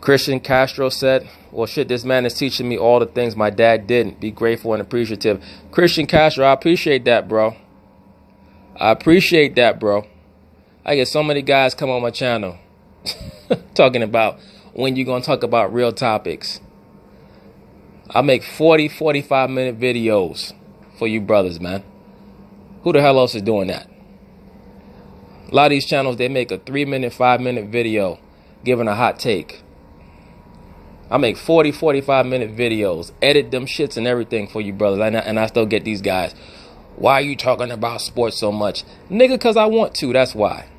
Christian Castro said, well, shit, this man is teaching me all the things my dad didn't. Be grateful and appreciative. Christian Castro, I appreciate that, bro. I appreciate that, bro. I get so many guys come on my channel talking about when you going to talk about real topics. I make 40, 45-minute videos for you brothers, man. Who the hell else is doing that? A lot of these channels, they make a 3-minute, 5-minute video giving a hot take. I make 40, 45-minute videos, edit them shits and everything for you brothers. And I still get these guys. Why are you talking about sports so much? Nigga, because I want to. That's why.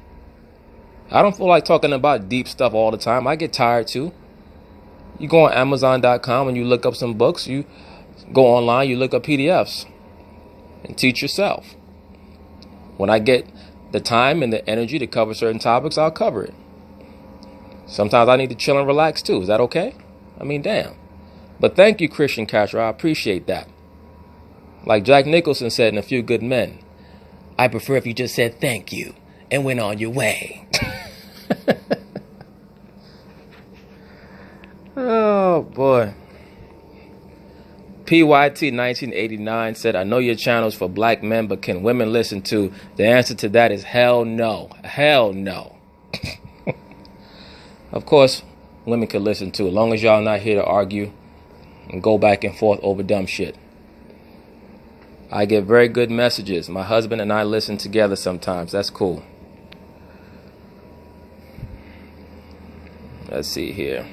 I don't feel like talking about deep stuff all the time. I get tired too. You go on Amazon.com and you look up some books. You go online, you look up PDFs and teach yourself. When I get the time and the energy to cover certain topics, I'll cover it. Sometimes I need to chill and relax too. Is that okay? I mean, damn. But thank you, Christian Castro. I appreciate that. Like Jack Nicholson said in A Few Good Men, I prefer if you just said thank you and went on your way. Oh, boy. PYT 1989 said, I know your channel's for black men, but can women listen to? The answer to that is hell no. Hell no. Of course, women can listen to, as long as y'all not here to argue and go back and forth over dumb shit. I get very good messages. My husband and I listen together sometimes. That's cool. Let's see here.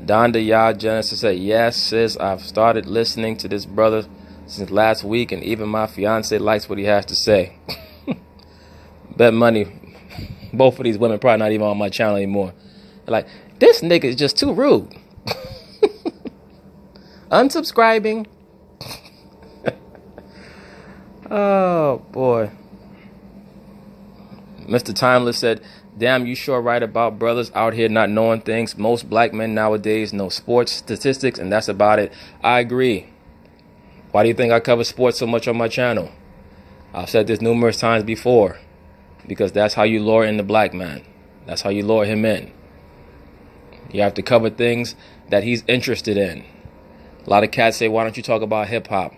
Donda Yah Genesis said, yes, sis, I've started listening to this brother since last week, and even my fiance likes what he has to say. Bet money, both of these women probably not even on my channel anymore. They're like, this nigga is just too rude. Unsubscribing. Oh, boy. Mr. Timeless said, damn, you sure right about brothers out here not knowing things. Most black men nowadays know sports statistics, and that's about it. I agree. Why do you think I cover sports so much on my channel? I've said this numerous times before. Because that's how you lure in the black man. That's how you lure him in. You have to cover things that he's interested in. A lot of cats say, why don't you talk about hip-hop?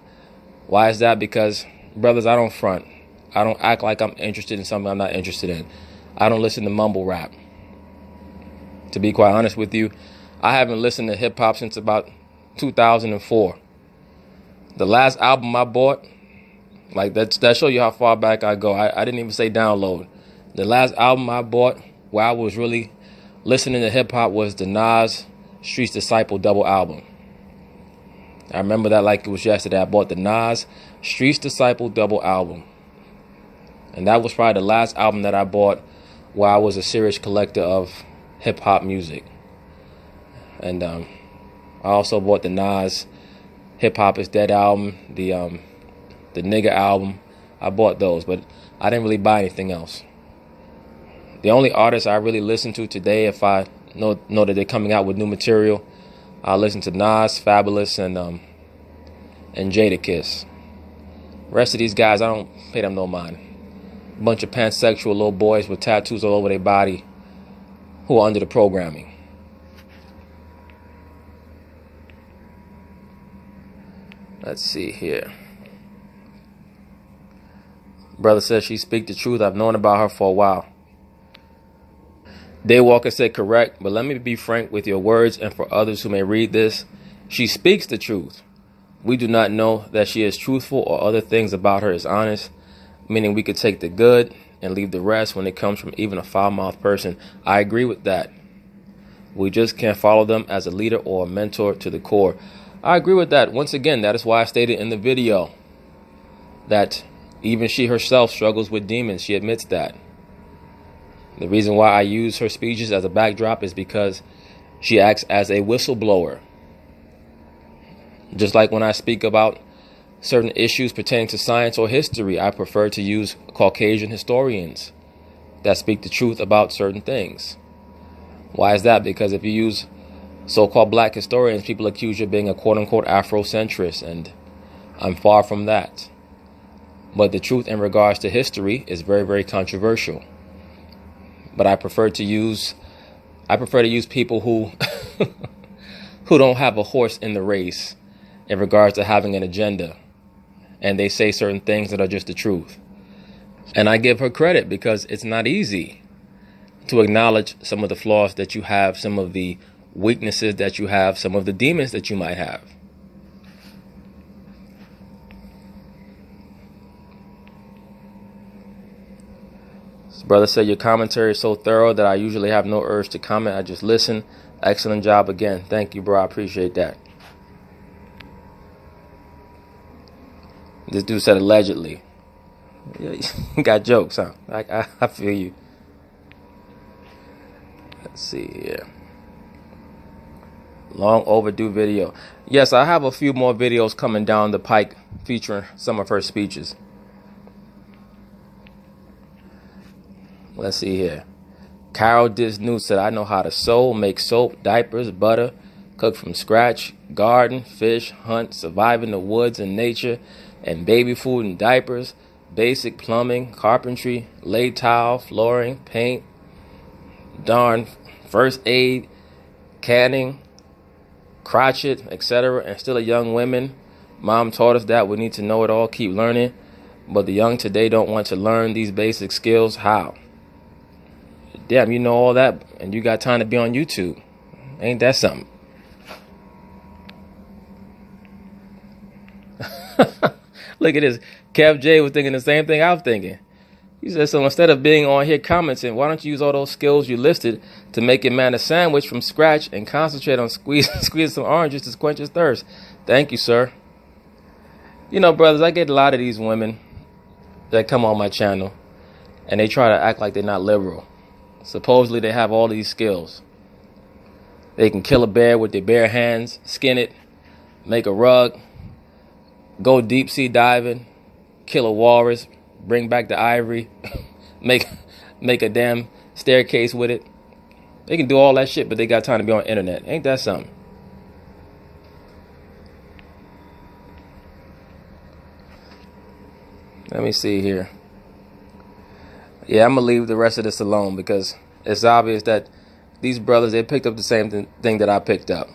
Why is that? Because, brothers, I don't front. I don't act like I'm interested in something I'm not interested in. I don't listen to mumble rap. To be quite honest with you, I haven't listened to hip-hop since about 2004. The last album I bought, like that show you how far back I go. I didn't even say download. The last album I bought where I was really listening to hip-hop was the Nas Streets Disciple double album. I remember that like it was yesterday. I bought the Nas Streets Disciple double album. And that was probably the last album that I bought while I was a serious collector of hip-hop music. And I also bought the Nas Hip Hop Is Dead album, the Nigga album. I bought those, but I didn't really buy anything else. The only artists I really listen to today, if I know that they're coming out with new material, I listen to Nas, Fabulous, and Jadakiss. The rest of these guys, I don't pay them no mind. Bunch of pansexual little boys with tattoos all over their body who are under the programming. Let's see here. Brother says she speak the truth. I've known about her for a while. Daywalker said correct, but let me be frank with your words and for others who may read this. She speaks the truth. We do not know that she is truthful or other things about her is honest, meaning we could take the good and leave the rest when it comes from even a foul-mouthed person. I agree with that. We just can't follow them as a leader or a mentor to the core. I agree with that. Once again, that is why I stated in the video that even she herself struggles with demons. She admits that. The reason why I use her speeches as a backdrop is because she acts as a whistleblower. Just like when I speak about certain issues pertaining to science or history, I prefer to use Caucasian historians that speak the truth about certain things. Why is that? Because if you use so-called black historians, people accuse you of being a quote-unquote Afrocentrist, and I'm far from that. But the truth in regards to history is very, very controversial. But I prefer to use people who who don't have a horse in the race in regards to having an agenda, and they say certain things that are just the truth. And I give her credit, because it's not easy to acknowledge some of the flaws that you have, some of the weaknesses that you have, some of the demons that you might have. This brother said, your commentary is so thorough that I usually have no urge to comment. I just listen. Excellent job again. Thank you, bro. I appreciate that. This dude said allegedly. Yeah, you got jokes, huh? I feel you. Let's see here. Long overdue video. Yes, I have a few more videos coming down the pike featuring some of her speeches. Let's see here. Carol Disnew said, I know how to sew, make soap, diapers, butter, cook from scratch, garden, fish, hunt, survive in the woods and nature, and baby food and diapers, basic plumbing, carpentry, lay tile, flooring, paint, darn, first aid, canning, crochet, etc. And still a young woman. Mom taught us that we need to know it all, keep learning. But the young today don't want to learn these basic skills. How? Damn, you know all that, and you got time to be on YouTube. Ain't that something? Look at this. Kev J was thinking the same thing I was thinking. He said, so instead of being on here commenting, why don't you use all those skills you listed to make your man a sandwich from scratch and concentrate on squeezing some oranges to quench his thirst? Thank you, sir. You know, brothers, I get a lot of these women that come on my channel and they try to act like they're not liberal. Supposedly they have all these skills. They can kill a bear with their bare hands, skin it, make a rug, go deep sea diving, kill a walrus, bring back the ivory, make a damn staircase with it. They can do all that shit, but they got time to be on the internet. Ain't that something? Let me see here. Yeah, I'm going to leave the rest of this alone, because it's obvious that these brothers, they picked up the same thing that I picked up.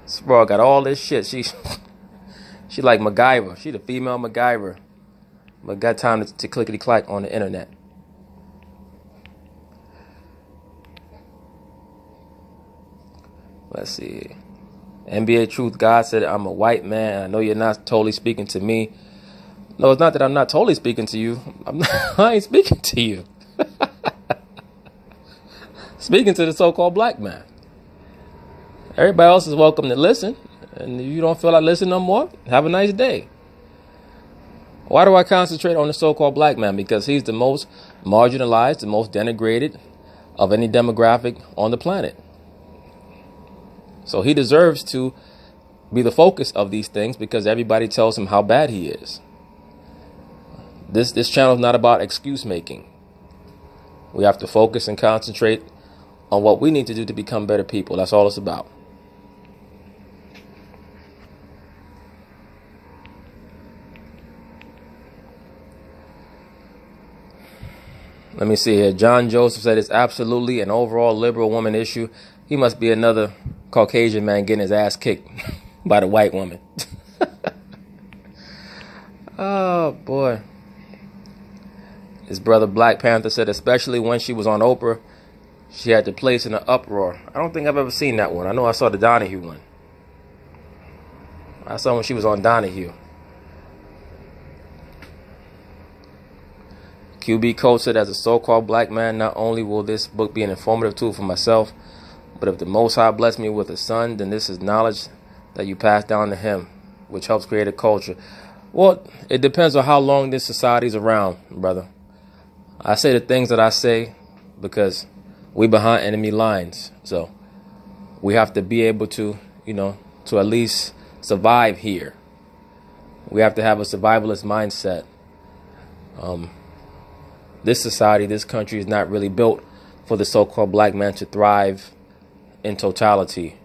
This bro got all this shit. She like MacGyver. She the female MacGyver. But got time to clickety-clack on the internet. Let's see. NBA Truth God said, I'm a white man. I know you're not totally speaking to me. No, it's not that I'm not totally speaking to you. I ain't speaking to you. Speaking to the so-called black man. Everybody else is welcome to listen. And if you don't feel like listening no more, have a nice day. Why do I concentrate on the so-called black man? Because he's the most marginalized, the most denigrated of any demographic on the planet. So he deserves to be the focus of these things, because everybody tells him how bad he is. This channel is not about excuse making. We have to focus and concentrate on what we need to do to become better people. That's all it's about. Let me see here. John Joseph said it's absolutely an overall liberal woman issue. He must be another Caucasian man getting his ass kicked by the white woman. Oh, boy. His brother Black Panther said, especially when she was on Oprah, she had the place in an uproar. I don't think I've ever seen that one. I know I saw the Donahue one. I saw when she was on Donahue. QB Code said, as a so-called black man, not only will this book be an informative tool for myself, but if the Most High bless me with a son, then this is knowledge that you pass down to him, which helps create a culture. Well, it depends on how long this society's around, brother. I say the things that I say because we behind enemy lines. So we have to be able to, to at least survive here. We have to have a survivalist mindset. This society, this country is not really built for the so-called black man to thrive in totality.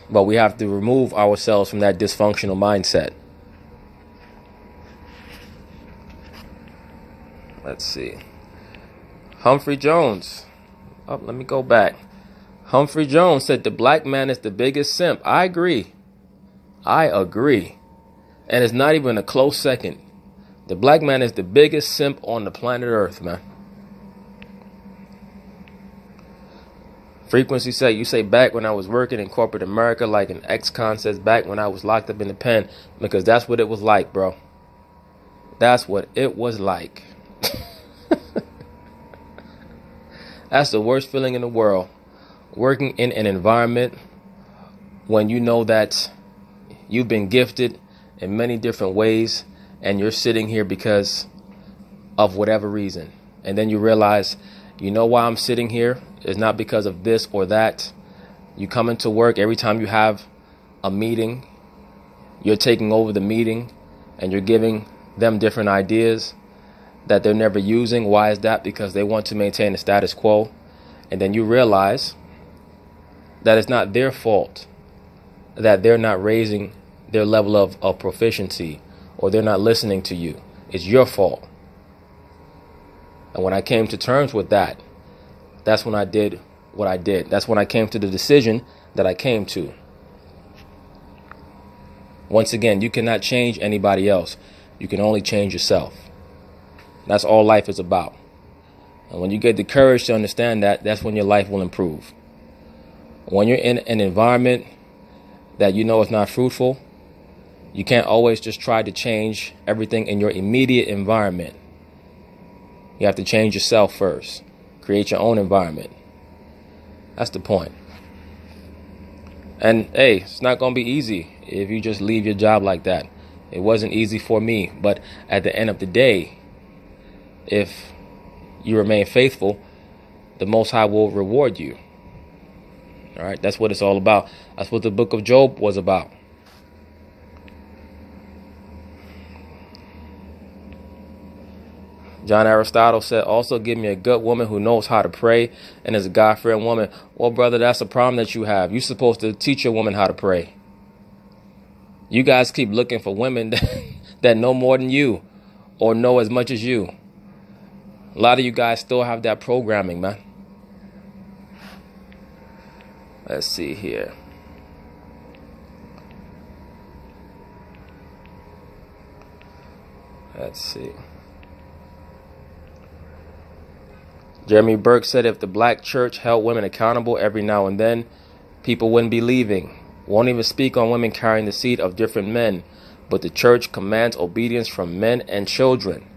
But we have to remove ourselves from that dysfunctional mindset. Let's see. Humphrey Jones. Oh, let me go back. Humphrey Jones said the black man is the biggest simp. I agree. I agree. And it's not even a close second. The black man is the biggest simp on the planet Earth, man. Frequency said, you say back when I was working in corporate America, like an ex-con says back when I was locked up in the pen, because that's what it was like, bro. That's what it was like. That's the worst feeling in the world. Working in an environment when you know that you've been gifted in many different ways and you're sitting here because of whatever reason. And then you realize, you know why I'm sitting here? It's not because of this or that. You come into work, every time you have a meeting, you're taking over the meeting and you're giving them different ideas that they're never using. Why is that? Because they want to maintain the status quo. And then you realize that it's not their fault that they're not raising their level of proficiency, or they're not listening to you. It's your fault. And when I came to terms with that, that's when I did what I did. That's when I came to the decision that I came to. Once again, you cannot change anybody else. You can only change yourself. That's all life is about. And when you get the courage to understand that, that's when your life will improve. When you're in an environment that you know is not fruitful, you can't always just try to change everything in your immediate environment. You have to change yourself first. Create your own environment. That's the point. And hey, it's not going to be easy if you just leave your job like that. It wasn't easy for me. But at the end of the day, if you remain faithful, the Most High will reward you. All right, that's what it's all about. That's what the book of Job was about. John Aristotle said, also give me a good woman who knows how to pray and is a God-fearing woman. Well, brother, that's a problem that you have. You're supposed to teach your woman how to pray. You guys keep looking for women that know more than you or know as much as you. A lot of you guys still have that programming, man. Let's see here. Let's see. Jeremy Burke said if the black church held women accountable every now and then, people wouldn't be leaving. Won't even speak on women carrying the seed of different men, but the church commands obedience from men and children.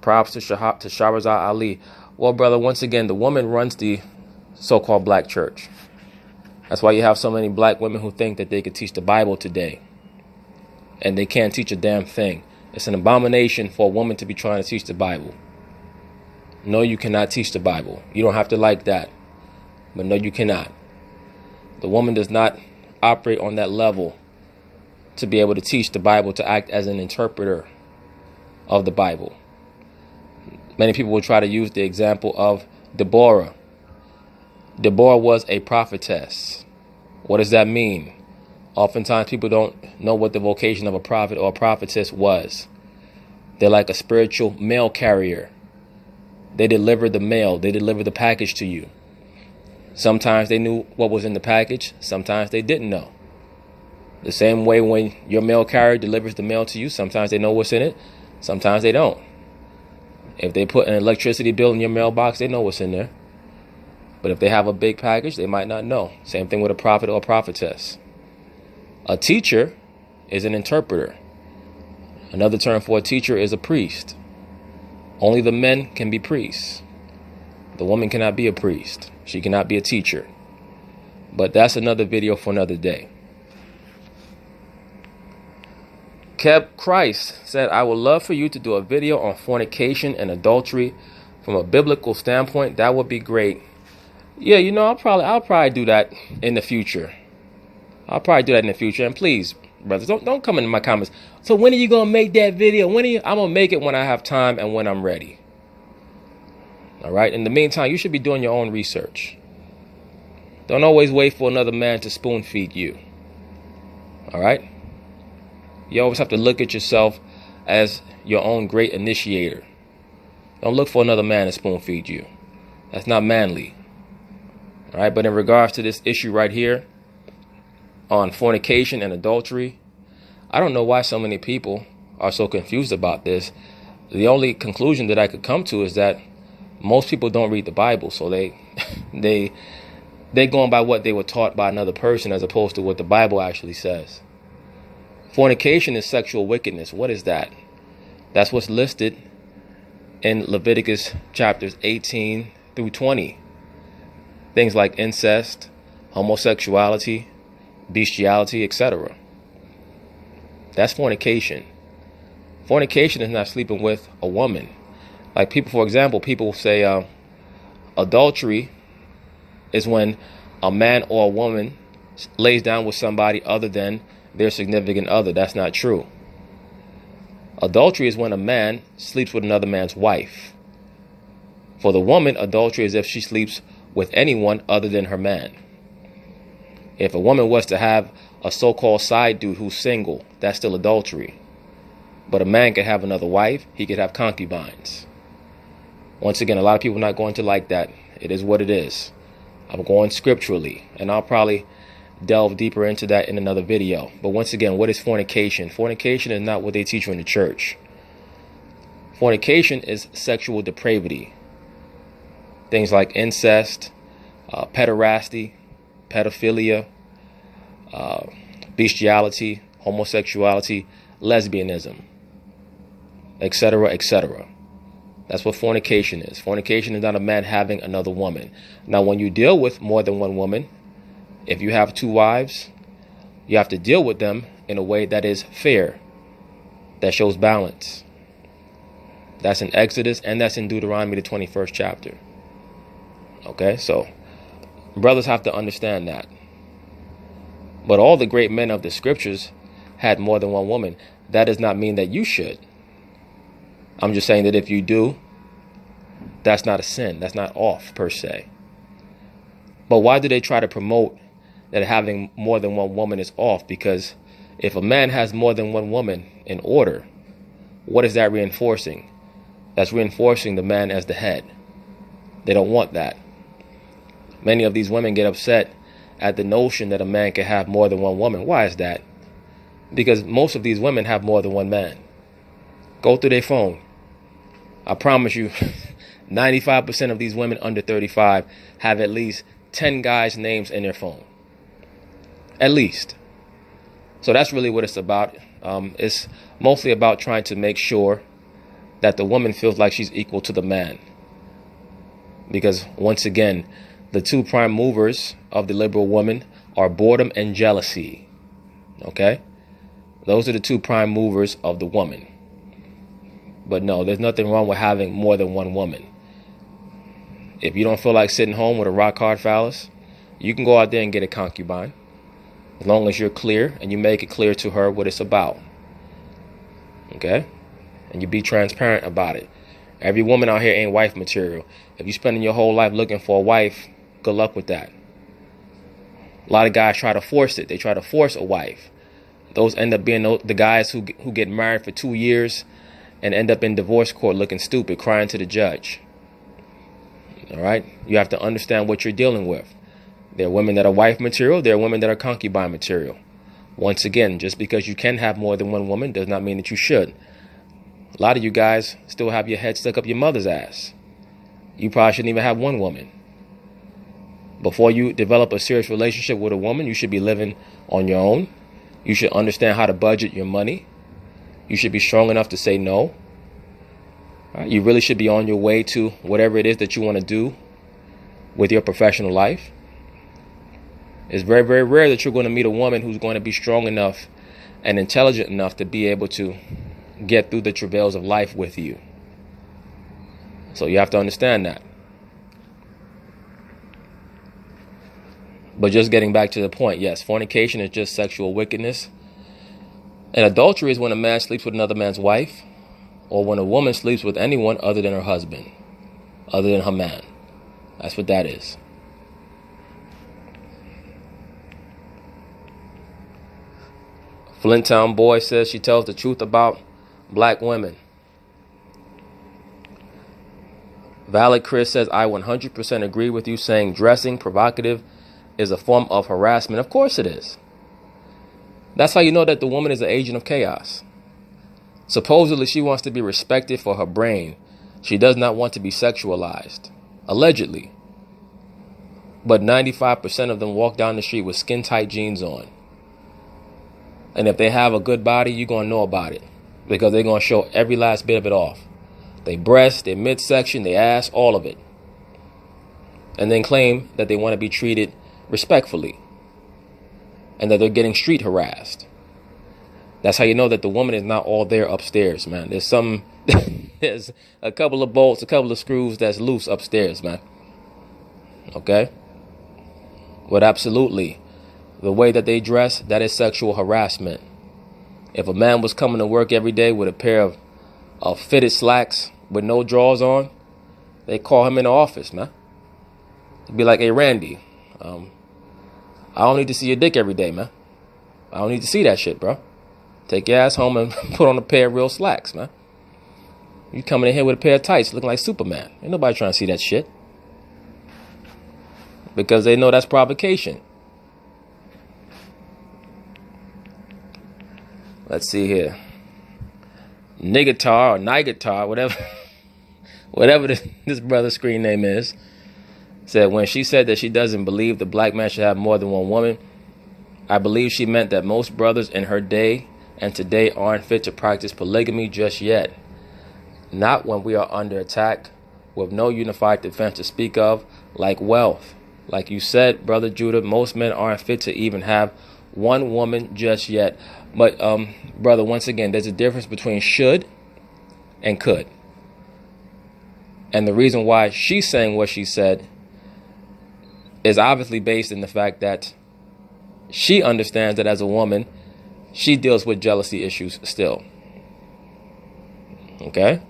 Props to Shahrazad Ali. Well, brother, once again, the woman runs the so-called black church. That's why you have so many black women who think that they could teach the Bible today. And they can't teach a damn thing. It's an abomination for a woman to be trying to teach the Bible. No, you cannot teach the Bible. You don't have to like that. But no, you cannot. The woman does not operate on that level to be able to teach the Bible, to act as an interpreter of the Bible. Many people will try to use the example of Deborah. Deborah was a prophetess. What does that mean? Oftentimes people don't know what the vocation of a prophet or a prophetess was. They're like a spiritual mail carrier. They deliver the mail. They deliver the package to you. Sometimes they knew what was in the package. Sometimes they didn't know. The same way when your mail carrier delivers the mail to you, sometimes they know what's in it. Sometimes they don't. If they put an electricity bill in your mailbox, they know what's in there. But if they have a big package, they might not know. Same thing with a prophet or a prophetess. A teacher is an interpreter. Another term for a teacher is a priest. Only the men can be priests. The woman cannot be a priest. She cannot be a teacher. But that's another video for another day. Keb Christ said, I would love for you to do a video on fornication and adultery from a biblical standpoint. That would be great. Yeah, you know, I'll probably do that in the future. I'll probably do that in the future. And please, brothers, don't come into my comments. So when are you gonna make that video? I'm gonna make it when I have time and when I'm ready. All right. In the meantime, you should be doing your own research. Don't always wait for another man to spoon feed you. All right. You always have to look at yourself as your own great initiator. Don't look for another man to spoon feed you. That's not manly. All right, but in regards to this issue right here on fornication and adultery, I don't know why so many people are so confused about this. The only conclusion that I could come to is that most people don't read the Bible, so they going by what they were taught by another person as opposed to what the Bible actually says. Fornication is sexual wickedness. What is that? That's what's listed in Leviticus chapters 18 through 20. Things like incest, homosexuality, bestiality, etc. That's fornication. Fornication is not sleeping with a woman. Like people, for example, people say adultery is when a man or a woman lays down with somebody other than their significant other. That's not true. Adultery is when a man sleeps with another man's wife. For the woman, adultery is if she sleeps with anyone other than her man. If a woman was to have a so-called side dude who's single, that's still adultery. But a man could have another wife. He could have concubines. Once again, a lot of people are not going to like that. It is what it is. I'm going scripturally, and I'll probably delve deeper into that in another video. But once again, what is fornication? Fornication is not what they teach you in the church. Fornication is sexual depravity. Things like incest, pederasty, pedophilia, bestiality, homosexuality, lesbianism, etc., etc. That's what fornication is. Fornication is not a man having another woman. Now, when you deal with more than one woman, if you have two wives, you have to deal with them in a way that is fair, that shows balance. That's in Exodus, and that's in Deuteronomy, the 21st chapter. Okay, so brothers have to understand that. But all the great men of the scriptures had more than one woman. That does not mean that you should. I'm just saying that if you do, that's not a sin. That's not off per se. But why do they try to promote that having more than one woman is off? Because if a man has more than one woman in order, what is that reinforcing? That's reinforcing the man as the head. They don't want that. Many of these women get upset at the notion that a man can have more than one woman. Why is that? Because most of these women have more than one man. Go through their phone. I promise you, 95% of these women under 35 have at least 10 guys' names in their phone. At least. So that's really what it's about. It's mostly about trying to make sure that the woman feels like she's equal to the man. Because once again, the two prime movers of the liberal woman are boredom and jealousy. Okay? Those are the two prime movers of the woman. But no, there's nothing wrong with having more than one woman. If you don't feel like sitting home with a rock hard phallus, you can go out there and get a concubine. As long as you're clear and you make it clear to her what it's about. Okay? And you be transparent about it. Every woman out here ain't wife material. If you're spending your whole life looking for a wife, good luck with that. A lot of guys try to force it. They try to force a wife. Those end up being the guys who get married for 2 years and end up in divorce court looking stupid, crying to the judge. All right? You have to understand what you're dealing with. There are women that are wife material. There are women that are concubine material. Once again, just because you can have more than one woman does not mean that you should. A lot of you guys still have your head stuck up your mother's ass. You probably shouldn't even have one woman. Before you develop a serious relationship with a woman, you should be living on your own. You should understand how to budget your money. You should be strong enough to say no. You really should be on your way to whatever it is that you want to do with your professional life. It's very, very rare that you're going to meet a woman who's going to be strong enough and intelligent enough to be able to get through the travails of life with you. So you have to understand that. But just getting back to the point, yes, fornication is just sexual wickedness. And adultery is when a man sleeps with another man's wife, or when a woman sleeps with anyone other than her husband, other than her man. That's what that is. Flinttown Boy says she tells the truth about black women. Valid Chris says, I 100% agree with you saying dressing provocative is a form of harassment. Of course it is. That's how you know that the woman is an agent of chaos. Supposedly she wants to be respected for her brain. She does not want to be sexualized. Allegedly. But 95% of them walk down the street with skin-tight jeans on. And if they have a good body, you're going to know about it. Because they're going to show every last bit of it off. Their breasts, their midsection, their ass, all of it. And then claim that they want to be treated respectfully. And that they're getting street harassed. That's how you know that the woman is not all there upstairs, man. There's a couple of bolts, a couple of screws that's loose upstairs, man. Okay? But absolutely, the way that they dress, that is sexual harassment. If a man was coming to work every day with a pair of fitted slacks with no drawers on, they call him in the office, man. It'd be like, hey, Randy, I don't need to see your dick every day, man. I don't need to see that shit, bro. Take your ass home and put on a pair of real slacks, man. You coming in here with a pair of tights looking like Superman. Ain't nobody trying to see that shit. Because they know that's provocation. Let's see here. Nigatar or Nigatar, whatever this brother's screen name is, said when she said that she doesn't believe the black man should have more than one woman, I believe she meant that most brothers in her day and today aren't fit to practice polygamy just yet. Not when we are under attack with no unified defense to speak of, like wealth. Like you said, Brother Judah, most men aren't fit to even have one woman just yet. But, brother, once again, there's a difference between should and could. And the reason why she's saying what she said is obviously based in the fact that she understands that as a woman, she deals with jealousy issues still. Okay?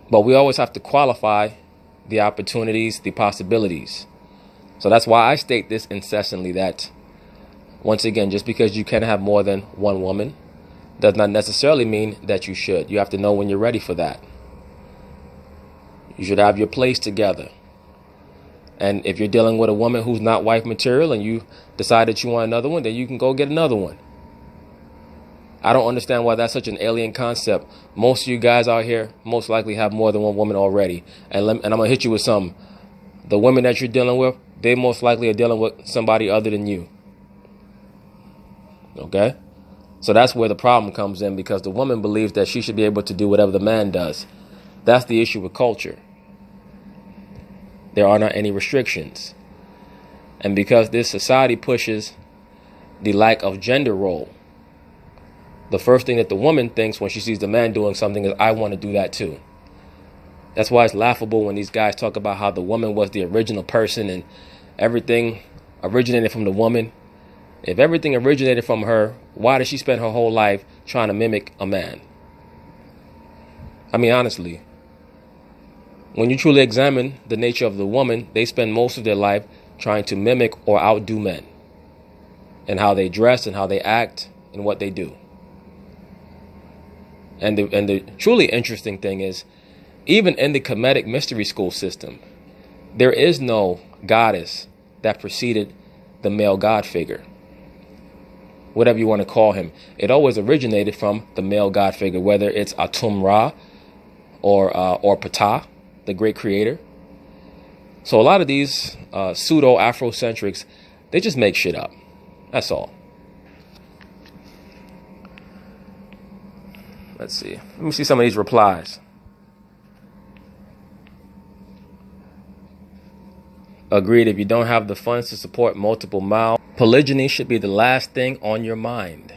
But we always have to qualify the opportunities, the possibilities. So that's why I state this incessantly, that once again, just because you can have more than one woman does not necessarily mean that you should. You have to know when you're ready for that. You should have your place together. And if you're dealing with a woman who's not wife material and you decide that you want another one, then you can go get another one. I don't understand why that's such an alien concept. Most of you guys out here most likely have more than one woman already. And I'm going to hit you with something. The women that you're dealing with, they most likely are dealing with somebody other than you. Okay? So that's where the problem comes in, because the woman believes that she should be able to do whatever the man does. That's the issue with culture. There are not any restrictions. And because this society pushes the lack of gender role, the first thing that the woman thinks when she sees the man doing something is, I want to do that too. That's why it's laughable when these guys talk about how the woman was the original person and everything originated from the woman. If everything originated from her, why did she spend her whole life trying to mimic a man? I mean, honestly, when you truly examine the nature of the woman, they spend most of their life trying to mimic or outdo men and how they dress and how they act and what they do. And the truly interesting thing is, even in the Kemetic mystery school system, there is no goddess that preceded the male god figure. Whatever you want to call him. It always originated from the male god figure, whether it's Atum Ra or Ptah, the great creator. So a lot of these pseudo Afrocentrics, they just make shit up. That's all. Let's see. Let me see some of these replies. Agreed. If you don't have the funds to support multiple mouths, polygyny should be the last thing on your mind.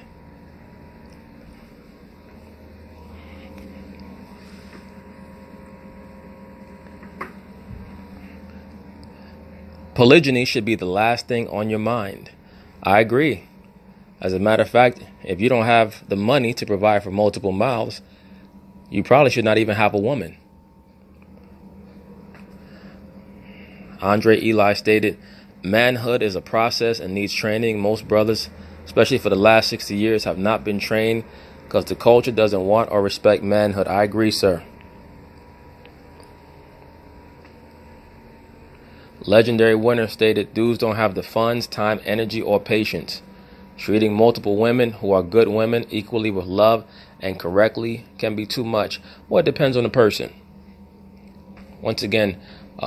Polygyny should be the last thing on your mind. I agree. As a matter of fact, if you don't have the money to provide for multiple mouths, you probably should not even have a woman. Andre Eli stated, manhood is a process and needs training. Most brothers, especially for the last 60 years, have not been trained because the culture doesn't want or respect manhood. I agree, sir. Legendary winner stated, dudes don't have the funds, time, energy, or patience. Treating multiple women who are good women equally with love and correctly can be too much. Well, it depends on the person. Once again,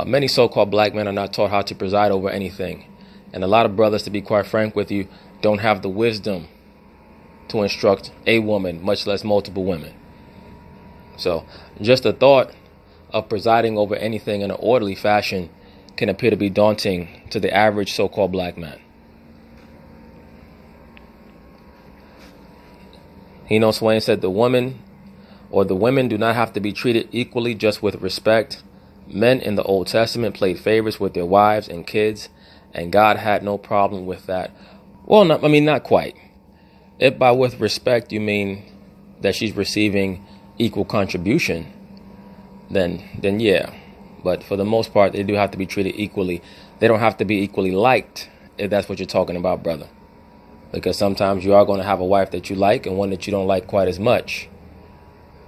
many so-called black men are not taught how to preside over anything. And a lot of brothers, to be quite frank with you, don't have the wisdom to instruct a woman, much less multiple women. So just the thought of presiding over anything in an orderly fashion can appear to be daunting to the average so-called black man. Hino Swain said the women do not have to be treated equally, just with respect. Men in the Old Testament played favorites with their wives and kids, and God had no problem with that. Well, not quite. If by with respect you mean that she's receiving equal contribution, then yeah. But for the most part, they do have to be treated equally. They don't have to be equally liked, if that's what you're talking about, brother. Because sometimes you are going to have a wife that you like and one that you don't like quite as much.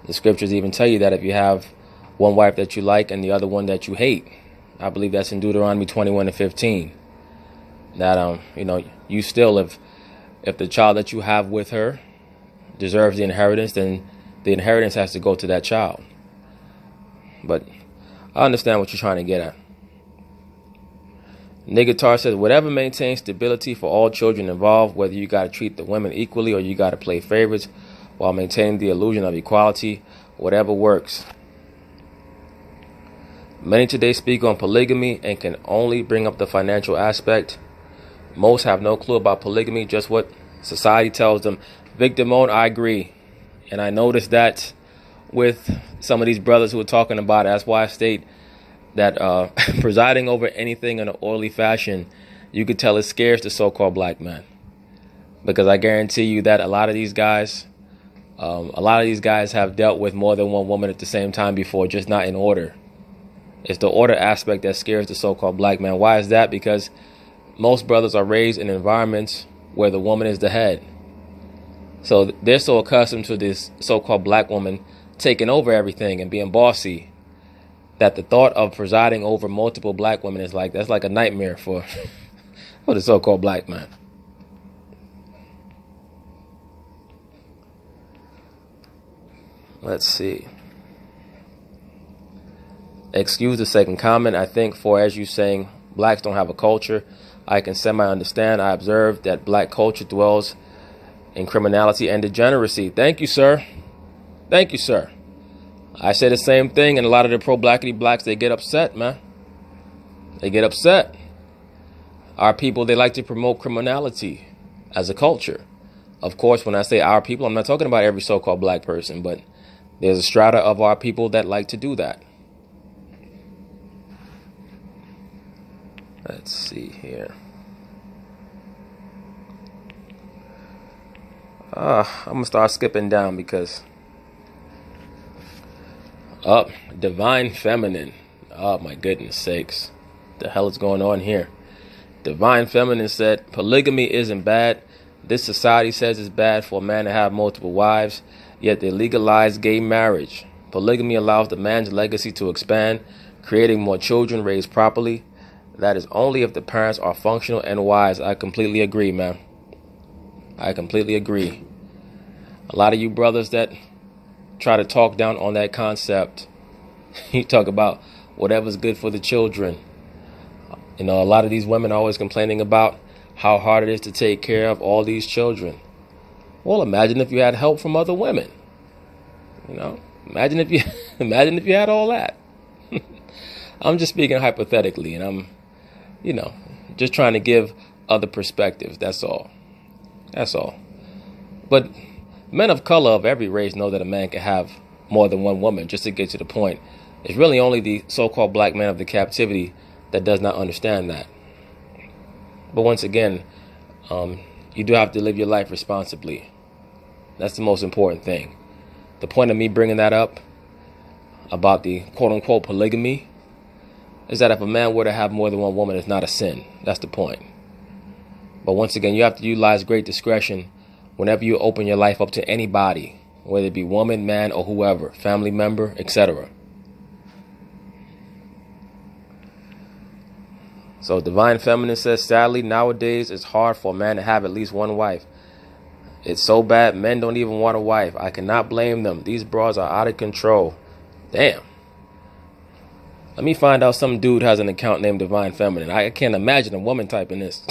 The scriptures even tell you that if you have one wife that you like and the other one that you hate, I believe that's in Deuteronomy 21:15. That you still, if the child that you have with her deserves the inheritance, then the inheritance has to go to that child. But I understand what you're trying to get at. Negatar says, whatever maintains stability for all children involved, whether you got to treat the women equally or you got to play favorites while maintaining the illusion of equality, whatever works. Many today speak on polygamy and can only bring up the financial aspect. Most have no clue about polygamy, just what society tells them. Victor mode, I agree. And I noticed that with some of these brothers who are talking about it. That's why I state that presiding over anything in an orderly fashion, you could tell it scares the so-called black man. Because I guarantee you that a lot of these guys have dealt with more than one woman at the same time before, just not in order. It's the order aspect that scares the so-called black man. Why is that? Because most brothers are raised in environments where the woman is the head. So they're so accustomed to this so-called black woman taking over everything and being bossy that the thought of presiding over multiple black women is that's like a nightmare for the so-called black man. Let's see. Excuse the second comment. I think for, as you saying, blacks don't have a culture, I can semi-understand. I observe that black culture dwells in criminality and degeneracy. Thank you, sir. Thank you, sir. I say the same thing, and a lot of the pro-blackity blacks, they get upset, man. They get upset. Our people, they like to promote criminality as a culture. Of course, when I say our people, I'm not talking about every so-called black person, but there's a strata of our people that like to do that. Let's see here. I'm going to start skipping down because... Divine Feminine. Oh, my goodness sakes. The hell is going on here? Divine Feminine said, polygamy isn't bad. This society says it's bad for a man to have multiple wives, yet they legalize gay marriage. Polygamy allows the man's legacy to expand, creating more children raised properly. That is only if the parents are functional and wise. I completely agree, man. I completely agree. A lot of you brothers that try to talk down on that concept, you talk about whatever's good for the children. A lot of these women are always complaining about how hard it is to take care of all these children. Well, imagine if you had help from other women. Imagine if you had all that. I'm just speaking hypothetically, and I'm just trying to give other perspectives. That's all. But men of color of every race know that a man can have more than one woman. Just to get to the point, it's really only the so-called black man of the captivity that does not understand that. But once again, you do have to live your life responsibly. That's the most important thing. The point of me bringing that up about the quote-unquote polygamy is that if a man were to have more than one woman, it's not a sin. That's the point. But once again, you have to utilize great discretion whenever you open your life up to anybody, whether it be woman, man, or whoever, family member, etc. So Divine Feminine says, sadly, nowadays it's hard for a man to have at least one wife. It's so bad, men don't even want a wife. I cannot blame them. These bras are out of control. Damn. Let me find out some dude has an account named Divine Feminine. I can't imagine a woman typing this.